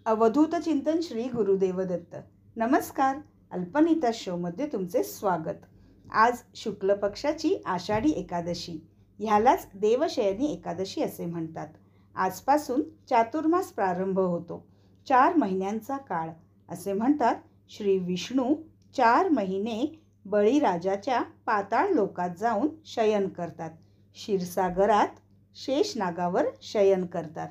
अवधूत चिंतन श्री गुरुदेव दत्त. नमस्कार. अल्पनीता शोमध्ये तुमचे स्वागत. आज शुक्ल पक्षाची आषाढी एकादशी, ह्यालाच देवशयनी एकादशी असे म्हणतात. आजपासून चातुर्मास प्रारंभ होतो. 4 महिन्यांचा काळ असे म्हणतात. श्री विष्णू 4 महिने बळीराजाच्या पाताळ लोकात जाऊन शयन करतात. क्षीरसागरात शेषनागावर शयन करतात.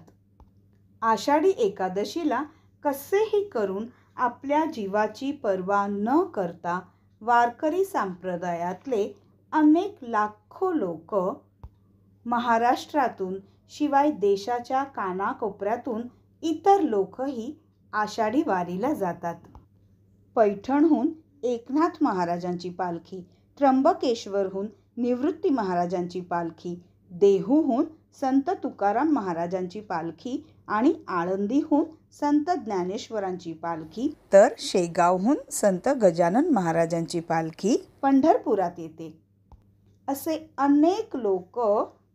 आषाढी एकादशीला कसेही करून आपल्या जीवाची पर्वा न करता वारकरी संप्रदायातले अनेक लाखो लोक महाराष्ट्रातून शिवाय देशाच्या कानाकोपऱ्यातून इतर लोकही आषाढी वारीला जातात. पैठणहून एकनाथ महाराजांची पालखी, त्र्यंबकेश्वरहून निवृत्ती महाराजांची पालखी, देहूहून संत तुकाराम महाराजांची पालखी आणि आळंदीहून संत ज्ञानेश्वरांची पालखी, तर शेगावहून संत गजानन महाराजांची पालखी पंढरपुरात येते. असे अनेक लोक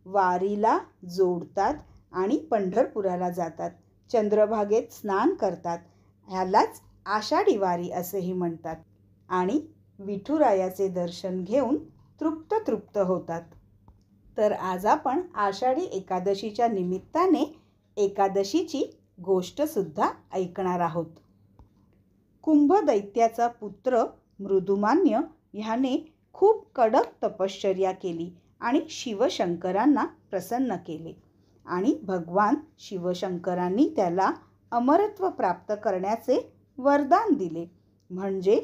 वारीला जोडतात आणि पंढरपुराला जातात. चंद्रभागेत स्नान करतात. ह्यालाच आषाढी वारी असेही म्हणतात. आणि विठुरायाचे दर्शन घेऊन तृप्त होतात. तर आज आपण आषाढी एकादशीच्या निमित्ताने एकादशीची गोष्ट सुद्धा ऐकणार आहोत. कुंभ दैत्याचा पुत्र मृदुमान्य ह्याने खूप कडक तपश्चर्या केली आणि शिवशंकरांना प्रसन्न केले. आणि भगवान शिवशंकरांनी त्याला अमरत्व प्राप्त करण्याचे वरदान दिले. म्हणजे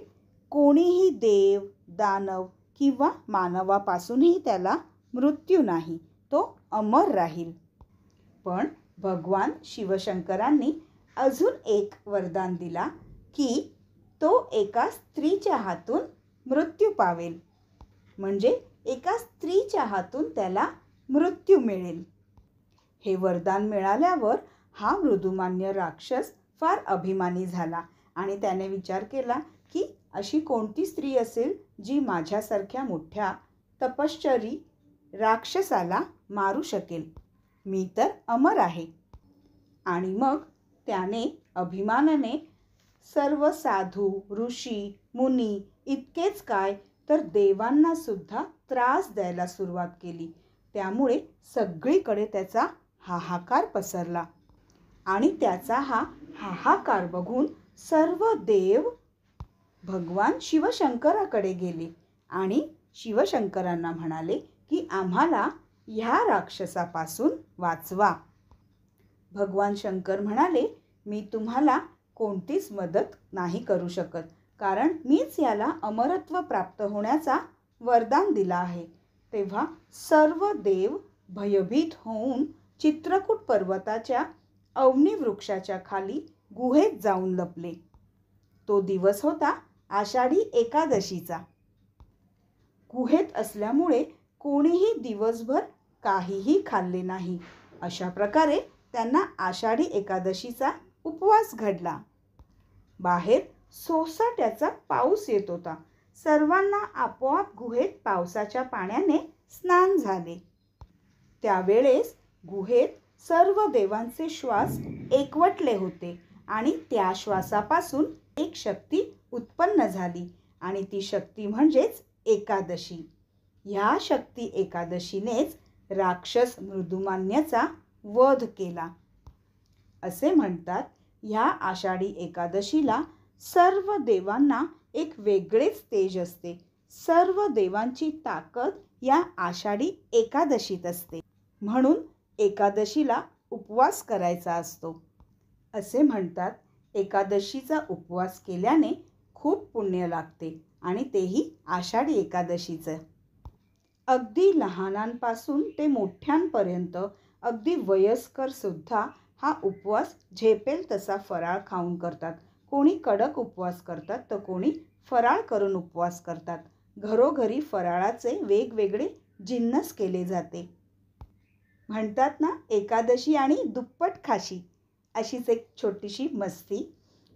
कोणीही देव, दानव किंवा मानवापासूनही त्याला मृत्यू नाही, तो अमर राहील. पण भगवान शिवशंकरांनी अजून एक वरदान दिला की तो एका स्त्रीच्या हातून मृत्यू पावेल. म्हणजे एका स्त्रीच्या हातून त्याला मृत्यू मिळेल. हे वरदान मिळाल्यावर हा मृदुमान्य राक्षस फार अभिमानी झाला आणि त्याने विचार केला की अशी कोणती स्त्री असेल जी माझ्यासारख्या मोठ्या तपश्चरी राक्षसाला मारू शकेल. मी तर अमर आहे. आणि मग त्याने अभिमानाने सर्व साधू, ऋषी, मुनी इतकेच काय तर देवांना सुद्धा त्रास द्यायला सुरुवात केली. त्यामुळे सगळीकडे त्याचा हाहाकार पसरला. आणि त्याचा हा हाहाकार बघून सर्व देव भगवान शिवशंकराकडे गेले आणि शिवशंकरांना म्हणाले की आम्हाला ह्या राक्षसापासून वाचवा. भगवान शंकर म्हणाले, मी तुम्हाला कोणतीच मदत नाही करू शकत, कारण मीच याला अमरत्व प्राप्त होण्याचा वरदान दिला आहे. तेव्हा सर्व देव भयभीत होऊन चित्रकूट पर्वताच्या अवनी वृक्षाच्या खाली गुहेत जाऊन लपले. तो दिवस होता आषाढी एकादशीचा. गुहेत असल्यामुळे कोणीही दिवसभर काहीही खाल्ले नाही. अशा प्रकारे त्यांना आषाढी एकादशीचा उपवास घडला. बाहेर सोसाट्याचा पाऊस येत होता. सर्वांना आपोआप गुहेत पावसाच्या पाण्याने स्नान झाले. त्यावेळेस गुहेत सर्व देवांचे श्वास एकवटले होते आणि त्या श्वासापासून एक शक्ती उत्पन्न झाली आणि ती शक्ती म्हणजेच एकादशी. ह्या शक्ती एकादशीनेच राक्षस मृदुमान्याचा वध केला. असे म्हणतात ह्या आषाढी एकादशीला सर्व देवांना एक वेगळेच तेज असते. सर्व देवांची ताकद या आषाढी एकादशीत असते. म्हणून एकादशीला उपवास करायचा असतो. असे म्हणतात एकादशीचा उपवास केल्याने खूप पुण्य लागते आणि तेही आषाढी एकादशीचं. अगदी लहानांपासून ते मोठ्यांपर्यंत, अगदी वयस्कर सुद्धा हा उपवास झेपेल तसा फराळ खाऊन करतात. कोणी कडक उपवास करतात तर कोणी फराळ करून उपवास करतात. घरोघरी फराळाचे वेगवेगळे जिन्नस केले जाते. म्हणतात ना, एकादशी आणि दुप्पट खाशी, अशीच एक छोटीशी मस्ती.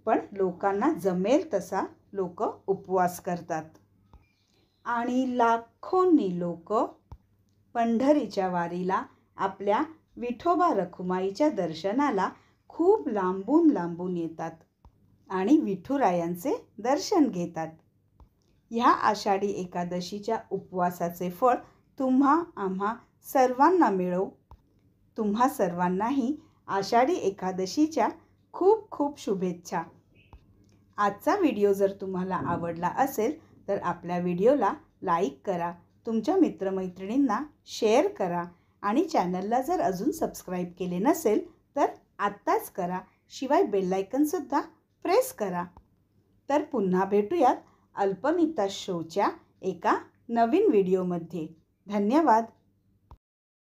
पण लोकांना जमेल तसा लोक उपवास करतात. आणि लाखोंनी लोक पंढरीच्या वारीला आपल्या विठोबा रखुमाईच्या दर्शनाला खूप लांबून लांबून येतात आणि विठुरायांचे दर्शन घेतात. ह्या आषाढी एकादशीच्या उपवासाचे फळ आम्हा सर्वांना मिळो. तुम्हा सर्वांनाही आषाढी एकादशीच्या खूप खूप शुभेच्छा. आजचा व्हिडिओ जर तुम्हाला आवडला असेल तर आपल्या व्हिडिओला लाईक करा, तुमच्या मित्रमैत्रिणींना शेअर करा आणि चॅनलला जर अजून सबस्क्राईब केले नसेल तर आत्ताच करा. शिवाय बेल आयकॉनसुद्धा प्रेस करा. तर पुन्हा भेटूयात अल्पमिता शोच्या एका नवीन व्हिडिओमध्ये. धन्यवाद.